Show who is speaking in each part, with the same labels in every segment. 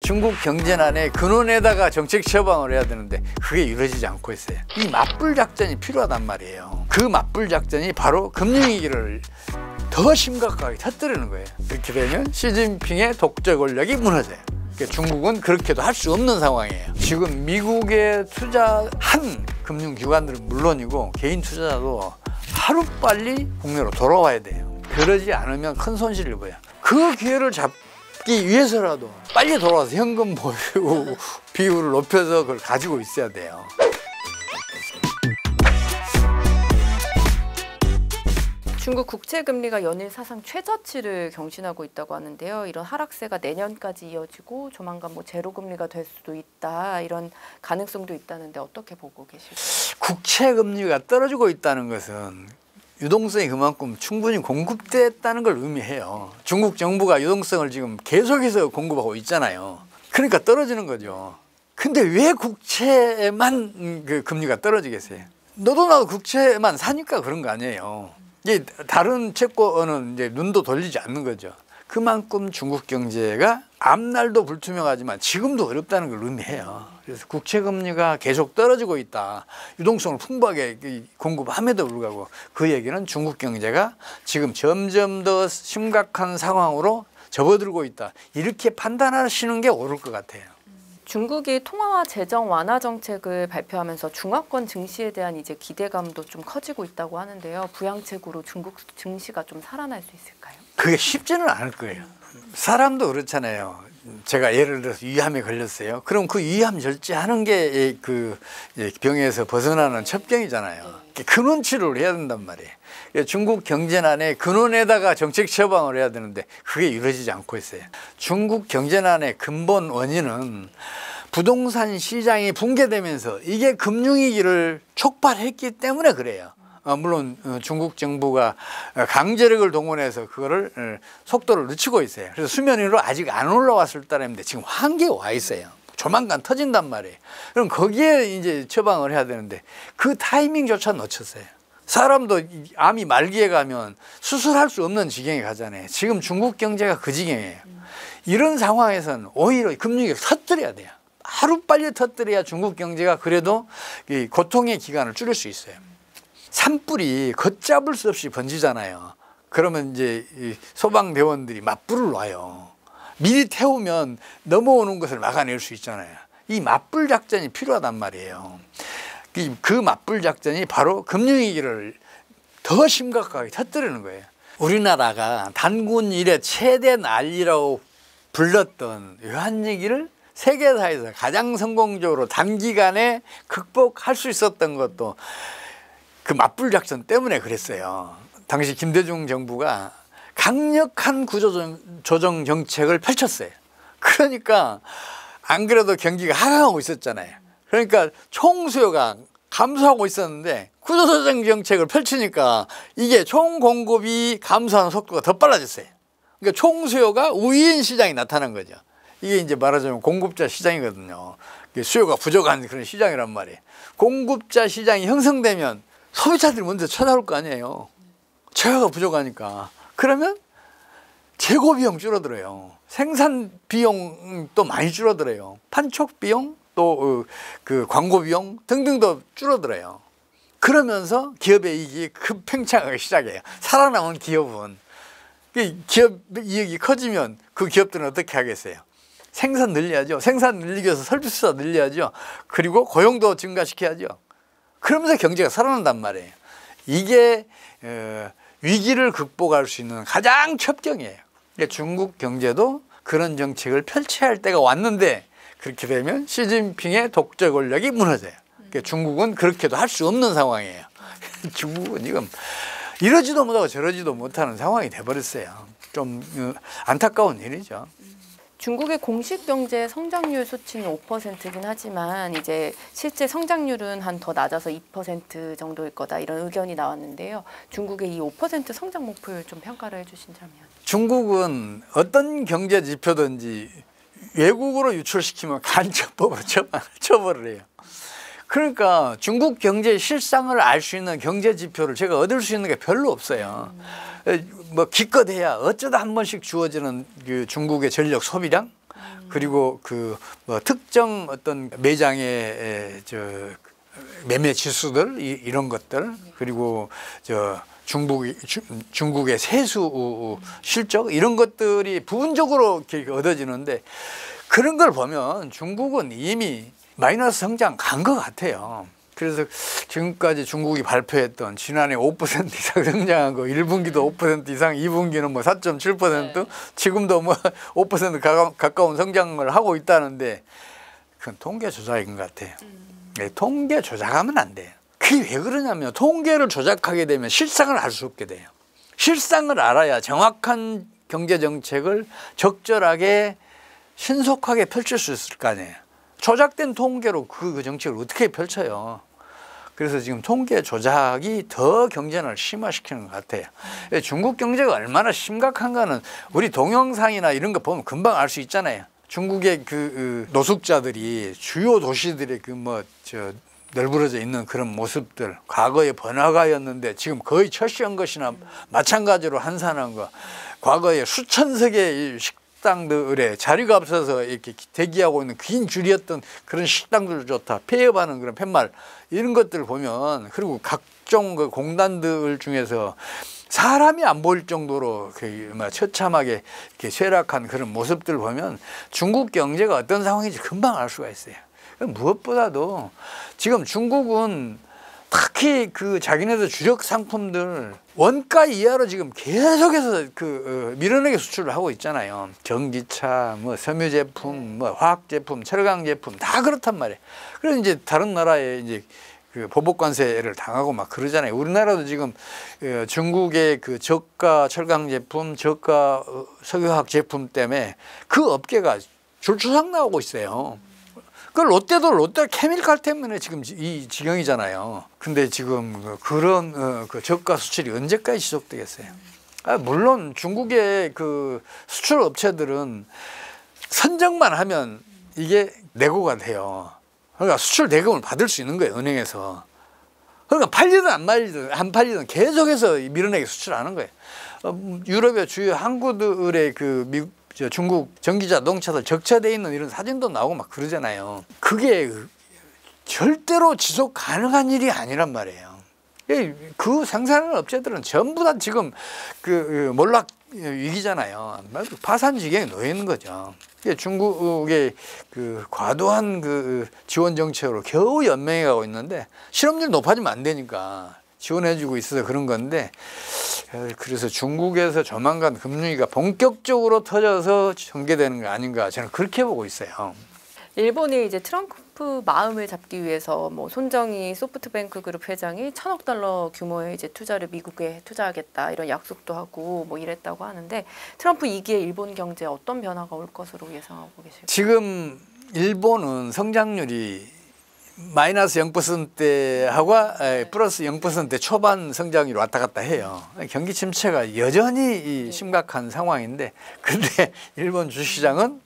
Speaker 1: 중국 경제난의 근원에다가 정책 처방을 해야 되는데 그게 이루어지지 않고 있어요. 이 맞불 작전이 필요하단 말이에요. 그 맞불 작전이 바로 금융위기를 더 심각하게 터뜨리는 거예요. 그렇게 되면 시진핑의 독재 권력이 무너져요. 그러니까 중국은 그렇게도 할 수 없는 상황이에요. 지금 미국에 투자한 금융기관들은 물론이고 개인 투자자도 하루빨리 국내로 돌아와야 돼요. 그러지 않으면 큰 손실을 보여요. 그 기회를 잡기 위해서라도 빨리 돌아와서 현금 보유 비율을 높여서 그걸 가지고 있어야 돼요.
Speaker 2: 중국 국채 금리가 연일 사상 최저치를 경신하고 있다고 하는데요. 이런 하락세가 내년까지 이어지고 조만간 제로 금리가 될 수도 있다. 이런 가능성도 있다는데 어떻게 보고 계실까요?
Speaker 1: 국채 금리가 떨어지고 있다는 것은 유동성이 그만큼 충분히 공급됐다는 걸 의미해요. 중국 정부가 유동성을 지금 계속해서 공급하고 있잖아요. 그러니까 떨어지는 거죠. 근데 왜 국채만 그 금리가 떨어지겠어요? 너도 나도 국채만 사니까 그런 거 아니에요. 이게 다른 채권은 이제 눈도 돌리지 않는 거죠. 그만큼 중국 경제가 앞날도 불투명하지만 지금도 어렵다는 걸 의미해요. 그래서 국채 금리가 계속 떨어지고 있다. 유동성을 풍부하게 공급함에도 불구하고 그 얘기는 중국 경제가 지금 점점 더 심각한 상황으로 접어들고 있다. 이렇게 판단하시는 게 옳을 것 같아요.
Speaker 2: 중국이 통화와 재정 완화 정책을 발표하면서 중화권 증시에 대한 이제 기대감도 좀 커지고 있다고 하는데요. 부양책으로 중국 증시가 좀 살아날 수 있을까요?
Speaker 1: 그게 쉽지는 않을 거예요. 사람도 그렇잖아요. 제가 예를 들어서 위암에 걸렸어요. 그럼 그 위암 절제하는 게 그 병에서 벗어나는 첩경이잖아요. 근원 치료를 해야 된단 말이에요. 중국 경제난의 근원에다가 정책 처방을 해야 되는데 그게 이루어지지 않고 있어요. 중국 경제난의 근본 원인은 부동산 시장이 붕괴되면서 이게 금융위기를 촉발했기 때문에 그래요. 물론 중국 정부가 강제력을 동원해서 그거를 속도를 늦추고 있어요. 그래서 수면 위로 아직 안 올라왔을 따름인데 지금 한계에 와 있어요. 조만간 터진단 말이에요. 그럼 거기에 이제 처방을 해야 되는데 그 타이밍조차 놓쳤어요. 사람도 암이 말기에 가면 수술할 수 없는 지경에 가잖아요. 지금 중국 경제가 그 지경이에요. 이런 상황에서는 오히려 금융위기를 터뜨려야 돼요. 하루빨리 터뜨려야 중국 경제가 그래도 이 고통의 기간을 줄일 수 있어요. 산불이 걷잡을 수 없이 번지잖아요. 그러면 이제 소방대원들이 맞불을 놔요. 미리 태우면 넘어오는 것을 막아낼 수 있잖아요. 이 맞불 작전이 필요하단 말이에요. 그 맞불 작전이 바로 금융위기를 더 심각하게 터뜨리는 거예요. 우리나라가 단군 이래 최대 난리라고 불렀던 외환위기를 세계사에서 가장 성공적으로 단기간에 극복할 수 있었던 것도 그 맞불 작전 때문에 그랬어요. 당시 김대중 정부가 강력한 구조조정 정책을 펼쳤어요. 그러니까 안 그래도 경기가 하강하고 있었잖아요. 그러니까 총수요가 감소하고 있었는데 구조조정 정책을 펼치니까 이게 총 공급이 감소하는 속도가 더 빨라졌어요. 그러니까 총수요가 우위인 시장이 나타난 거죠. 이게 이제 말하자면 공급자 시장이거든요. 수요가 부족한 그런 시장이란 말이에요. 공급자 시장이 형성되면 소비자들이 먼저 찾아올 거 아니에요. 재화가 부족하니까. 그러면 재고 비용 줄어들어요. 생산 비용도 많이 줄어들어요. 판촉 비용 또 그 광고 비용 등등도 줄어들어요. 그러면서 기업의 이익이 급팽창하기 시작해요. 살아남은 기업은. 기업 이익이 커지면 그 기업들은 어떻게 하겠어요? 생산 늘려야죠. 생산 늘리기 위해서 서비스도 늘려야죠. 그리고 고용도 증가시켜야죠. 그러면서 경제가 살아난단 말이에요. 이게 위기를 극복할 수 있는 가장 첩경이에요. 중국 경제도 그런 정책을 펼쳐야 할 때가 왔는데 그렇게 되면 시진핑의 독재 권력이 무너져요. 그러니까 중국은 그렇게도 할 수 없는 상황이에요. 중국은 지금 이러지도 못하고 저러지도 못하는 상황이 돼버렸어요. 좀 안타까운 일이죠.
Speaker 2: 중국의 공식 경제 성장률 수치는 5%긴 하지만 이제 실제 성장률은 한 더 낮아서 2% 정도일 거다 이런 의견이 나왔는데요. 중국의 이 5% 성장 목표를 좀 평가를 해주신다면.
Speaker 1: 중국은 어떤 경제 지표든지 외국으로 유출시키면 간첩법으로 처벌을 해요. 그러니까 중국 경제 실상을 알 수 있는 경제 지표를 제가 얻을 수 있는 게 별로 없어요. 뭐 기껏해야 어쩌다 한 번씩 주어지는 그 중국의 전력 소비량 그리고 그 뭐 특정 어떤 매장의 매매 지수들 이런 것들, 그리고 중국의 세수 실적 이런 것들이 부분적으로 이렇게 얻어지는데, 그런 걸 보면 중국은 이미 마이너스 성장 간 것 같아요. 그래서 지금까지 중국이 발표했던 지난해 5% 이상 성장한 거, 1분기도 5% 이상, 2분기는 뭐 4.7%, 지금도 뭐 5% 가까운 성장을 하고 있다는데, 그건 통계 조작인 것 같아요. 통계 조작하면 안 돼요. 그게 왜 그러냐면, 통계를 조작하게 되면 실상을 알 수 없게 돼요. 실상을 알아야 정확한 경제 정책을 적절하게 신속하게 펼칠 수 있을 거 아니에요. 조작된 통계로 그 정책을 어떻게 펼쳐요. 그래서 지금 통계 조작이 더 경쟁을 심화시키는 것 같아요. 중국 경제가 얼마나 심각한가는 우리 동영상이나 이런 거 보면 금방 알 수 있잖아요. 중국의 그 노숙자들이 주요 도시들의 널브러져 있는 그런 모습들, 과거의 번화가였는데 지금 거의 철시한 것이나 마찬가지로 한산한 거, 과거에 수천 석의 식당들에 자리가 없어서 이렇게 대기하고 있는 긴 줄이었던 그런 식당들조차 폐업하는 그런 팻말, 이런 것들을 보면, 그리고 각종 그 공단들 중에서 사람이 안 보일 정도로 처참하게 이렇게 쇠락한 그런 모습들을 보면 중국 경제가 어떤 상황인지 금방 알 수가 있어요. 무엇보다도 지금 중국은 특히 그 자기네들 주력 상품들 원가 이하로 지금 계속해서 밀어내게 수출을 하고 있잖아요. 전기차, 뭐 섬유 제품, 뭐 화학 제품, 철강 제품 다 그렇단 말이에요. 그래서 이제 다른 나라에 이제 그 보복 관세를 당하고 막 그러잖아요. 우리나라도 지금 중국의 그 저가 철강 제품, 저가 석유화학 제품 때문에 그 업계가 줄초상 나오고 있어요. 그 롯데도 롯데케미칼 때문에 지금 이 지경이잖아요. 근데 지금 그런 그 저가 수출이 언제까지 지속되겠어요? 물론 중국의 그 수출 업체들은 선정만 하면 이게 내고가 돼요. 그러니까 수출 대금을 받을 수 있는 거예요, 은행에서. 그러니까 팔리든 안 팔리든 계속해서 밀어내게 수출하는 거예요. 유럽의 주요 항구들의 중국 전기자동차들 적체되어 있는 이런 사진도 나오고 막 그러잖아요. 그게 절대로 지속 가능한 일이 아니란 말이에요. 그 생산하는 업체들은 전부 다 지금 몰락 위기잖아요. 파산 지경에 놓여 있는 거죠. 중국의 과도한 지원 정책으로 겨우 연명해 가고 있는데, 실업률 높아지면 안 되니까 지원해주고 있어서 그런 건데, 그래서 중국에서 조만간 금융위기가 본격적으로 터져서 전개되는 거 아닌가, 저는 그렇게 보고 있어요.
Speaker 2: 일본이 이제 트럼프 마음을 잡기 위해서 뭐 손정희 소프트뱅크 그룹 회장이 1,000억 달러 규모의 이제 투자를 미국에 투자하겠다 이런 약속도 하고 뭐 이랬다고 하는데, 트럼프 2기에 일본 경제에 어떤 변화가 올 것으로 예상하고 계실까요?
Speaker 1: 지금 일본은 성장률이 마이너스 0%하고 플러스 0% 초반 성장률 왔다 갔다 해요. 경기 침체가 여전히 심각한 상황인데, 근데 일본 주시장은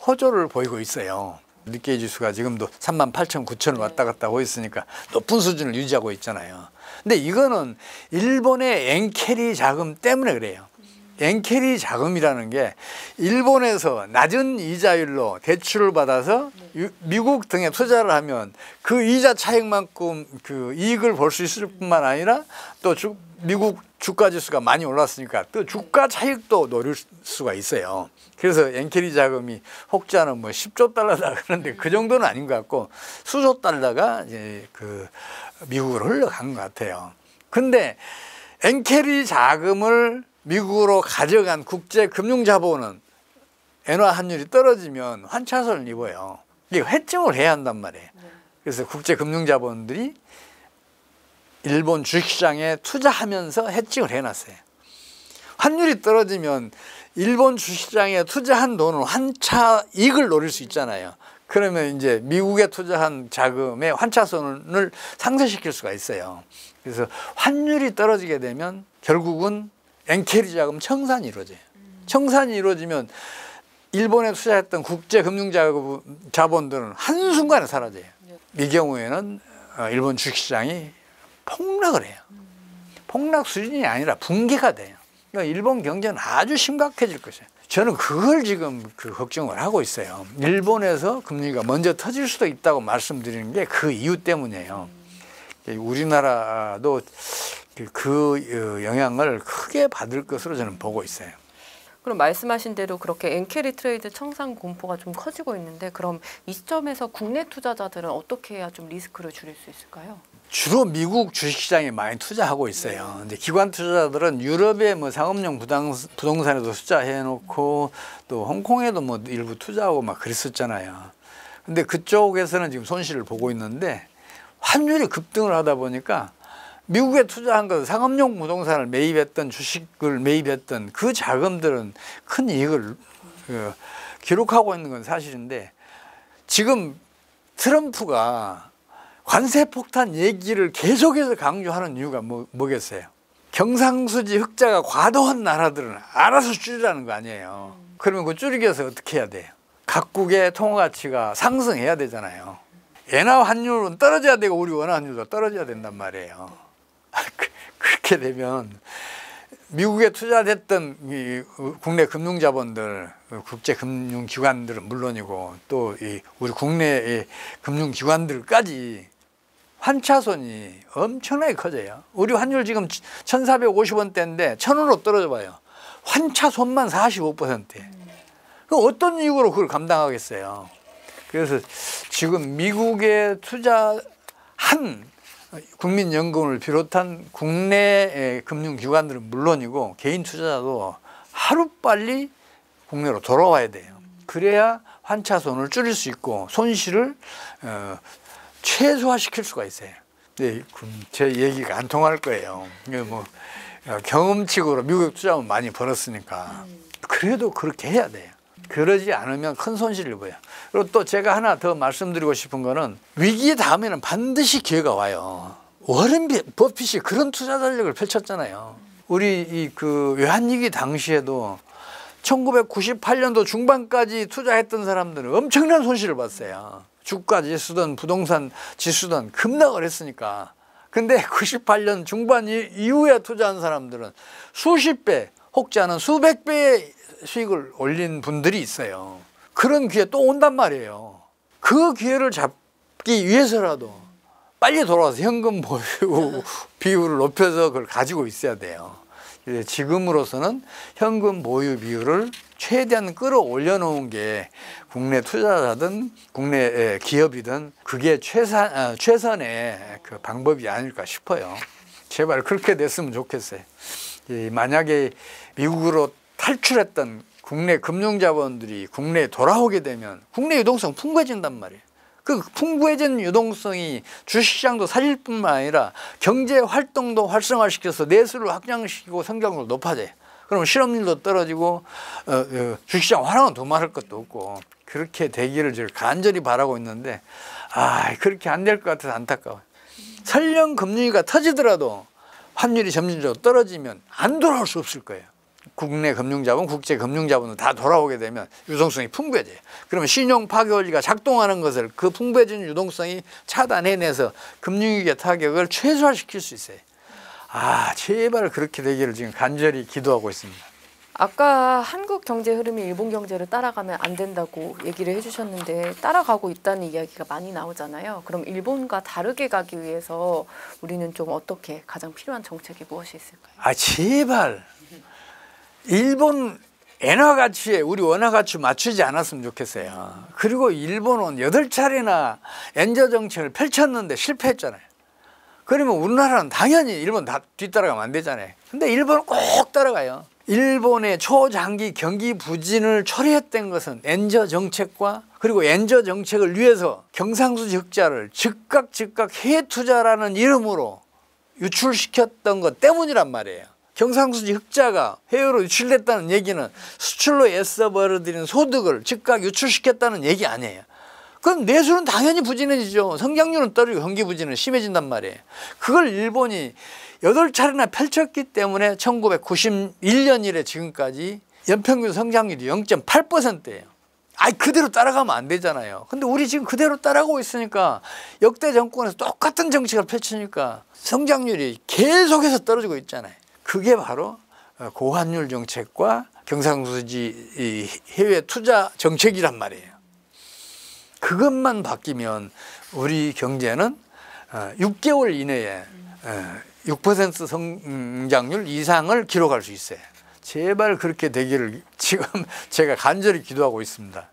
Speaker 1: 호조를 보이고 있어요. 니케이 지수가 지금도 38,000, 9,000을 왔다 갔다 하고 있으니까 높은 수준을 유지하고 있잖아요. 근데 이거는 일본의 엔캐리 자금 때문에 그래요. 엔캐리 자금이라는 게 일본에서 낮은 이자율로 대출을 받아서 미국 등에 투자를 하면 그 이자 차익만큼 그 이익을 볼 수 있을 뿐만 아니라, 또 미국 주가 지수가 많이 올랐으니까 또 주가 차익도 노릴 수가 있어요. 그래서 엔캐리 자금이 혹자는 뭐 10조 달러다 그런데 그 정도는 아닌 것 같고, 수조 달러가 이제 미국으로 흘러간 것 같아요. 근데 엔캐리 자금을 미국으로 가져간 국제 금융 자본은 엔화 환율이 떨어지면 환차손을 입어요. 이게 해증을 해야 한단 말이에요. 그래서 국제 금융 자본들이 일본 주식시장에 투자하면서 해증을 해놨어요. 환율이 떨어지면 일본 주식시장에 투자한 돈은 환차 이익을 노릴 수 있잖아요. 그러면 이제 미국에 투자한 자금의 환차손을 상쇄시킬 수가 있어요. 그래서 환율이 떨어지게 되면 결국은 엔캐리 자금 청산이 이루어져요. 청산이 이루어지면 일본에 투자했던 국제 금융 자본들은 한순간에 사라져요. 이 경우에는 일본 주식시장이 폭락을 해요. 폭락 수준이 아니라 붕괴가 돼요. 그러니까 일본 경제는 아주 심각해질 것이에요. 저는 그걸 지금 걱정을 하고 있어요. 일본에서 금리가 먼저 터질 수도 있다고 말씀드리는 게 그 이유 때문이에요. 우리나라도 그 영향을 크게 받을 것으로 저는 보고 있어요.
Speaker 2: 그럼 말씀하신 대로 그렇게 엔캐리 트레이드 청산 공포가 좀 커지고 있는데 그럼 이 시점에서 국내 투자자들은 어떻게 해야 좀 리스크를 줄일 수 있을까요?
Speaker 1: 주로 미국 주식시장에 많이 투자하고 있어요. 근데 기관 투자자들은 유럽의 뭐 상업용 부동산에도 투자해놓고 또 홍콩에도 뭐 일부 투자하고 막 그랬었잖아요. 근데 그쪽에서는 지금 손실을 보고 있는데 환율이 급등을 하다 보니까 미국에 투자한 것, 상업용 부동산을 매입했던 주식을 매입했던 그 자금들은 큰 이익을 기록하고 있는 건 사실인데 지금 트럼프가 관세 폭탄 얘기를 계속해서 강조하는 이유가 뭐겠어요? 경상수지 흑자가 과도한 나라들은 알아서 줄이라는 거 아니에요. 그러면 그 줄이기 위해서 어떻게 해야 돼요? 각국의 통화 가치가 상승해야 되잖아요. 엔화 환율은 떨어져야 되고 우리 원화 환율도 떨어져야 된단 말이에요. 그렇게 되면 미국에 투자됐던 이 국내 금융자본들, 국제 금융기관들은 물론이고 또 이 우리 국내 금융기관들까지 환차손이 엄청나게 커져요. 우리 환율 지금 1,450원대인데 1,000원으로 떨어져 봐요. 환차손만 45%예요. 그럼 어떤 이유로 그걸 감당하겠어요? 그래서 지금 미국에 투자한 국민연금을 비롯한 국내 금융기관들은 물론이고 개인 투자자도 하루빨리 국내로 돌아와야 돼요. 그래야 환차손을 줄일 수 있고 손실을 최소화시킬 수가 있어요. 근데 제 얘기가 안 통할 거예요. 뭐 경험칙으로 미국 투자하면 많이 벌었으니까. 그래도 그렇게 해야 돼요. 그러지 않으면 큰 손실을 입어요. 그리고 또 제가 하나 더 말씀드리고 싶은 거는 위기 다음에는 반드시 기회가 와요. 워렌 버핏이 그런 투자 전략을 펼쳤잖아요. 우리 그 외환위기 당시에도 1998년도 중반까지 투자했던 사람들은 엄청난 손실을 봤어요. 주가 지수든 부동산 지수든 급락을 했으니까. 근데 98년 중반 이후에 투자한 사람들은 수십 배 혹지 않은 수백 배의 수익을 올린 분들이 있어요. 그런 기회 또 온단 말이에요. 그 기회를 잡기 위해서라도 빨리 돌아와서 현금 보유 비율을 높여서 그걸 가지고 있어야 돼요. 지금으로서는 현금 보유 비율을 최대한 끌어올려 놓은 게 국내 투자자든 국내 기업이든 그게 최선의 그 방법이 아닐까 싶어요. 제발 그렇게 됐으면 좋겠어요. 만약에 미국으로 탈출했던 국내 금융자본들이 국내에 돌아오게 되면 국내 유동성 풍부해진단 말이에요. 그 풍부해진 유동성이 주식시장도 살릴 뿐만 아니라 경제 활동도 활성화시켜서 내수를 확장시키고 성장률도 높아져요. 그러면 실업률도 떨어지고 주식시장 화랑은 도말할 것도 없고 그렇게 되기를 저를 간절히 바라고 있는데 그렇게 안 될 것 같아서 안타까워요. 설령 금리가 터지더라도 환율이 점진적으로 떨어지면 안 돌아올 수 없을 거예요. 국내 금융자본, 국제 금융자본은 다 돌아오게 되면 유동성이 풍부해져요. 그러면 신용 파괴 원리가 작동하는 것을 그 풍부해진 유동성이 차단해내서 금융위기의 타격을 최소화시킬 수 있어요. 제발 그렇게 되기를 지금 간절히 기도하고 있습니다.
Speaker 2: 아까 한국 경제 흐름이 일본 경제를 따라가면 안 된다고 얘기를 해주셨는데 따라가고 있다는 이야기가 많이 나오잖아요. 그럼 일본과 다르게 가기 위해서 우리는 좀 어떻게 가장 필요한 정책이 무엇이 있을까요?
Speaker 1: 제발 일본 엔화 가치에 우리 원화 가치 맞추지 않았으면 좋겠어요. 그리고 일본은 8차례나 엔저 정책을 펼쳤는데 실패했잖아요. 그러면 우리나라는 당연히 일본 다 뒤따라가면 안 되잖아요. 근데 일본은 꼭 따라가요. 일본의 초장기 경기 부진을 초래했던 것은 엔저 정책과 그리고 엔저 정책을 위해서 경상수지 흑자를 즉각 해외 투자라는 이름으로 유출시켰던 것 때문이란 말이에요. 경상수지 흑자가 해외로 유출됐다는 얘기는 수출로 애써 벌어들인 소득을 즉각 유출시켰다는 얘기 아니에요. 그럼 내수는 당연히 부진해지죠. 성장률은 떨어지고 경기 부진은 심해진단 말이에요. 그걸 일본이 8차례나 펼쳤기 때문에 1991년 이래 지금까지 연평균 성장률이 0.8%예요. 그대로 따라가면 안 되잖아요. 근데 우리 지금 그대로 따라가고 있으니까 역대 정권에서 똑같은 정책을 펼치니까 성장률이 계속해서 떨어지고 있잖아요. 그게 바로 고환율 정책과 경상수지 이 해외 투자 정책이란 말이에요. 그것만 바뀌면 우리 경제는 6개월 이내에 6% 성장률 이상을 기록할 수 있어요. 제발 그렇게 되기를 지금 제가 간절히 기도하고 있습니다.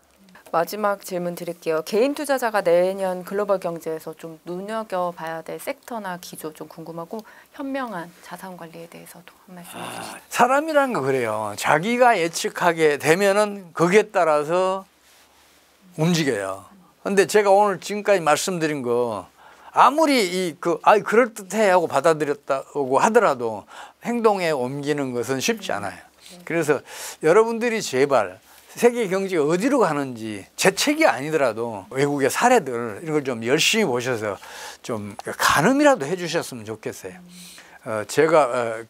Speaker 2: 마지막 질문 드릴게요. 개인 투자자가 내년 글로벌 경제에서 좀 눈여겨봐야 될 섹터나 기조 좀 궁금하고 현명한 자산 관리에 대해서도 한 말씀 해주시죠.
Speaker 1: 사람이라는 거 그래요. 자기가 예측하게 되면은 거기에 따라서 움직여요. 근데 제가 오늘 지금까지 말씀드린 거 아무리 그럴듯해 하고 받아들였다고 하더라도 행동에 옮기는 것은 쉽지 않아요. 그래서 여러분들이 제발 세계 경제가 어디로 가는지 제 책이 아니더라도 외국의 사례들 이런 걸 좀 열심히 보셔서 좀 가늠이라도 해주셨으면 좋겠어요. 제가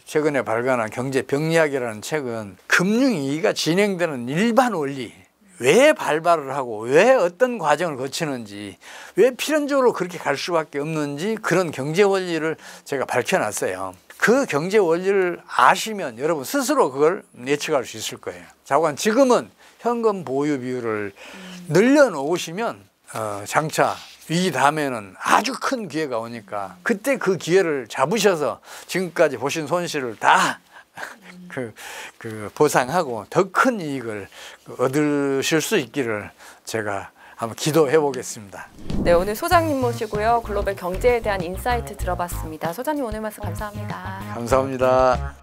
Speaker 1: 최근에 발간한 경제 병리학이라는 책은 금융위기가 진행되는 일반 원리, 왜 발발을 하고 왜 어떤 과정을 거치는지, 왜 필연적으로 그렇게 갈 수밖에 없는지 그런 경제 원리를 제가 밝혀놨어요. 그 경제 원리를 아시면 여러분 스스로 그걸 예측할 수 있을 거예요. 자관 지금은 현금 보유 비율을 늘려놓으시면 장차 위기 다음에는 아주 큰 기회가 오니까 그때 그 기회를 잡으셔서 지금까지 보신 손실을 다 보상하고 더 큰 이익을 얻으실 수 있기를 제가 한번 기도해 보겠습니다.
Speaker 2: 네, 오늘 소장님 모시고요. 글로벌 경제에 대한 인사이트 들어봤습니다. 소장님 오늘 말씀 감사합니다.
Speaker 1: 감사합니다.